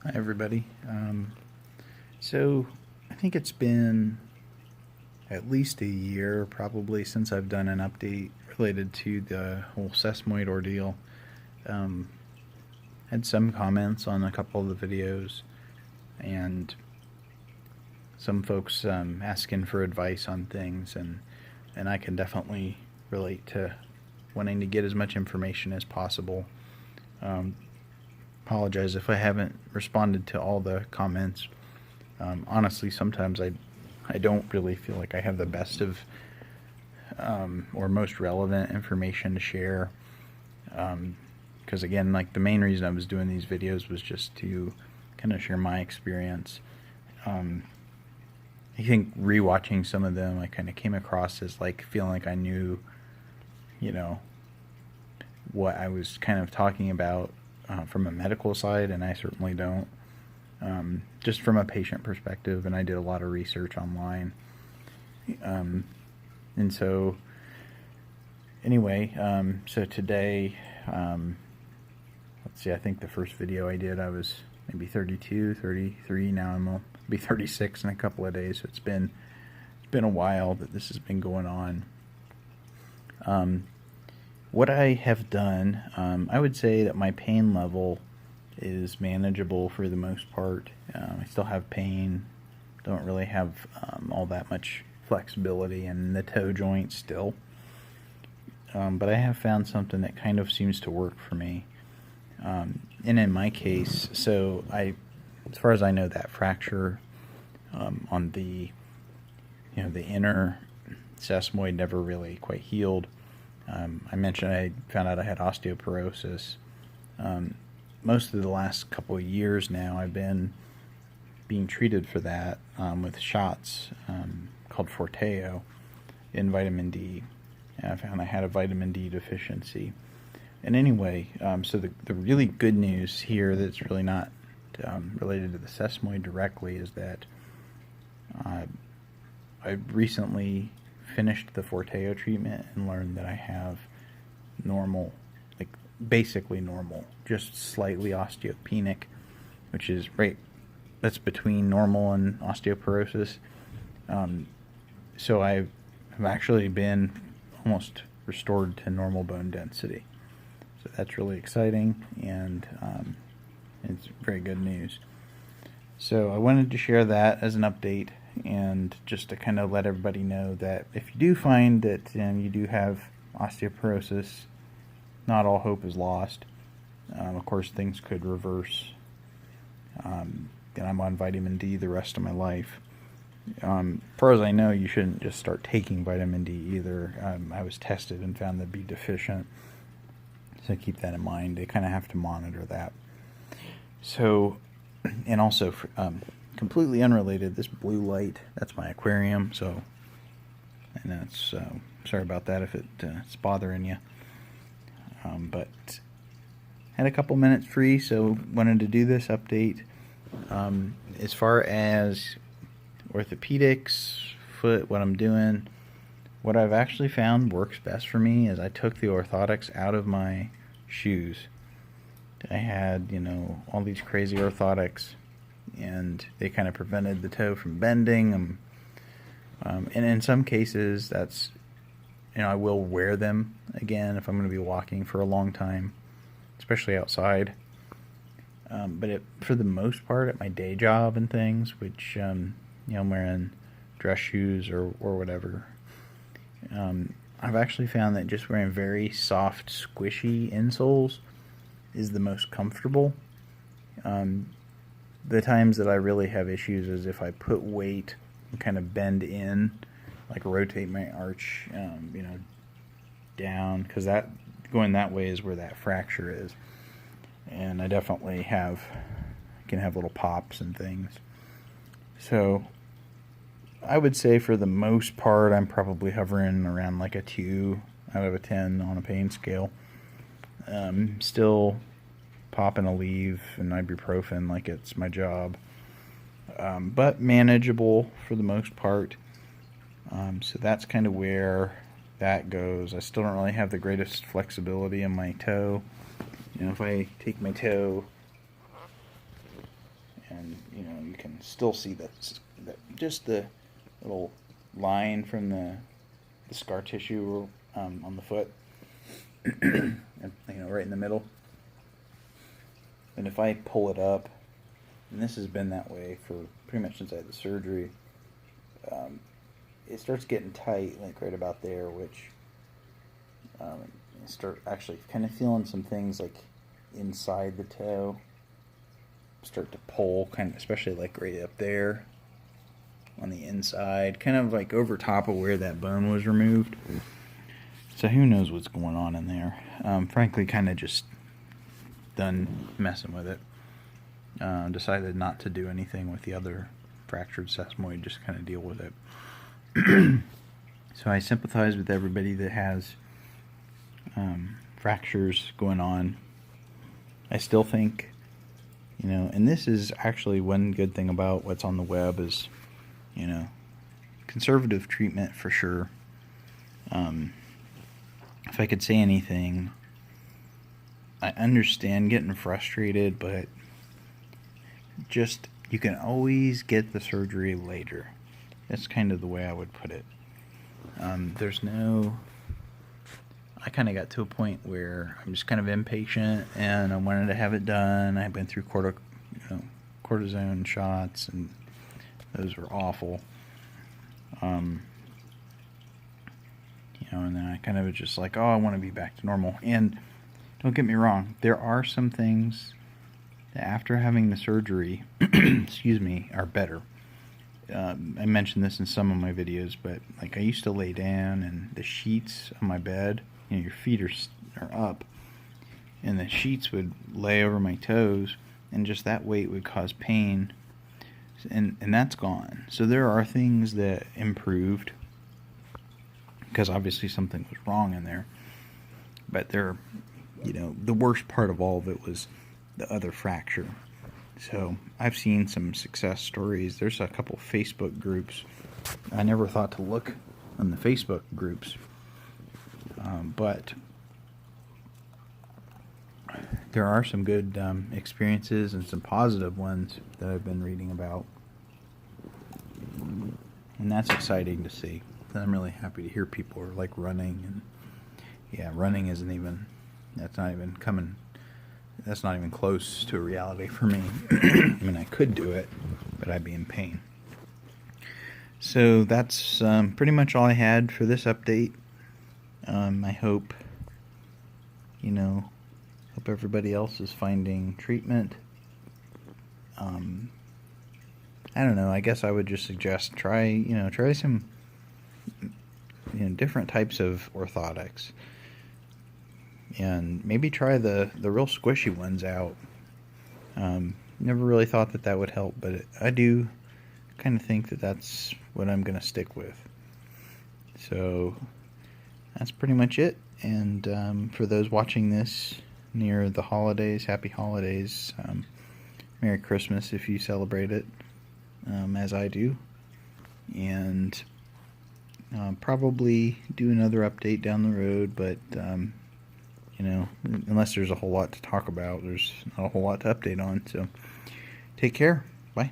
Hi everybody. So I think it's been at least a year probably since I've done an update related to the whole Sesamoid ordeal. Um, had some comments on a couple of the videos and some folks asking for advice on things, and I can definitely relate to wanting to get as much information as possible. Um, Apologize if I haven't responded to all the comments. Honestly, sometimes I don't really feel like I have the best of or most relevant information to share. Because again, like the main reason I was doing these videos was just to kind of share my experience. I think rewatching some of them, I kind of came across as like feeling like I knew, you know, what I was kind of talking about from a medical side, and I certainly don't. Just from a patient perspective, and I did a lot of research online. And so, anyway, so today, let's see, I think the first video I did, I was maybe 32, 33, now I'll be 36 in a couple of days, so it's been a while that this has been going on. What I have done, I would say that my pain level is manageable for the most part. I still have pain, don't really have all that much flexibility in the toe joint still. But I have found something that kind of seems to work for me. And in my case, so as far as I know, that fracture on the inner sesamoid never really quite healed. I mentioned I found out I had osteoporosis. Most of the last couple of years now, I've been being treated for that with shots called Forteo in vitamin D. And I found I had a vitamin D deficiency. And anyway, so the really good news here that's really not related to the sesamoid directly is that I recently finished the Forteo treatment and learned that I have normal, like basically normal, just slightly osteopenic, which is right, that's between normal and osteoporosis. So I've actually been almost restored to normal bone density. So that's really exciting, and it's very good news. So I wanted to share that as an update, and just to kind of let everybody know that if you do find that you do have osteoporosis, not all hope is lost. Of course, things could reverse, and I'm on vitamin D the rest of my life. As far as I know, you shouldn't just start taking vitamin D either. I was tested and found to be deficient, so keep that in mind. They kind of have to monitor that. So, and also, completely unrelated, this blue light, that's my aquarium, so, and that's, sorry about that if it's bothering you. But had a couple minutes free, so wanted to do this update. As far as orthopedics, foot, what I'm doing, what I've actually found works best for me is I took the orthotics out of my shoes. I had, all these crazy orthotics, and they kind of prevented the toe from bending. And in some cases, that's, I will wear them again if I'm going to be walking for a long time, especially outside. But for the most part, at my day job and things, which, I'm wearing dress shoes or whatever, I've actually found that just wearing very soft, squishy insoles is the most comfortable. The times that I really have issues is if I put weight and kind of bend in, like rotate my arch, down, because that going that way is where that fracture is, and I definitely can have little pops and things. So I would say for the most part, I'm probably hovering around like a 2 out of a 10 on a pain scale. Still popping a leave and ibuprofen like it's my job, but manageable for the most part. So that's kind of where that goes. I still don't really have the greatest flexibility in my toe. If I take my toe and you know, you can still see that just the little line from the scar tissue on the foot, and, you know, right in the middle. And if I pull it up, and this has been that way for pretty much since I had the surgery, it starts getting tight, like right about there, which I start actually kind of feeling some things like inside the toe start to pull, kind of, especially like right up there on the inside, kind of like over top of where that bone was removed. So who knows what's going on in there. Frankly, kind of just done messing with it. Decided not to do anything with the other fractured sesamoid, just kind of deal with it. So I sympathize with everybody that has fractures going on. I still think, you know, and this is actually one good thing about what's on the web is, you know, conservative treatment for sure. If I could say anything, I understand getting frustrated, but just, you can always get the surgery later. That's kind of the way I would put it. There's no, I kind of got to a point where I'm just kind of impatient and I wanted to have it done. I've been through cortisone shots, and those were awful. You know, and then I kind of was just like, oh, I want to be back to normal. And don't get me wrong, there are some things that after having the surgery, excuse me, are better. I mentioned this in some of my videos, but like I used to lay down and the sheets on my bed, you know, your feet are up, and the sheets would lay over my toes, and just that weight would cause pain, and that's gone. So there are things that improved, because obviously something was wrong in there, but there, you know, the worst part of all of it was the other fracture. So I've seen some success stories. There's a couple Facebook groups. I never thought to look on the Facebook groups, but there are some good experiences and some positive ones that I've been reading about, and that's exciting to see. I'm really happy to hear people are like running, and yeah, running isn't even, that's not even close to a reality for me. I mean, I could do it, but I'd be in pain. So that's pretty much all I had for this update. I hope, you know, hope everybody else is finding treatment. I don't know, I guess I would just suggest try some, you know, different types of orthotics. And maybe try the real squishy ones out. Never really thought that would help, but I do kind of think that that's what I'm going to stick with. So that's pretty much it. And for those watching this near the holidays, happy holidays. Merry Christmas if you celebrate it, as I do. And probably do another update down the road, but you know, unless there's a whole lot to talk about, there's not a whole lot to update on. So take care. Bye.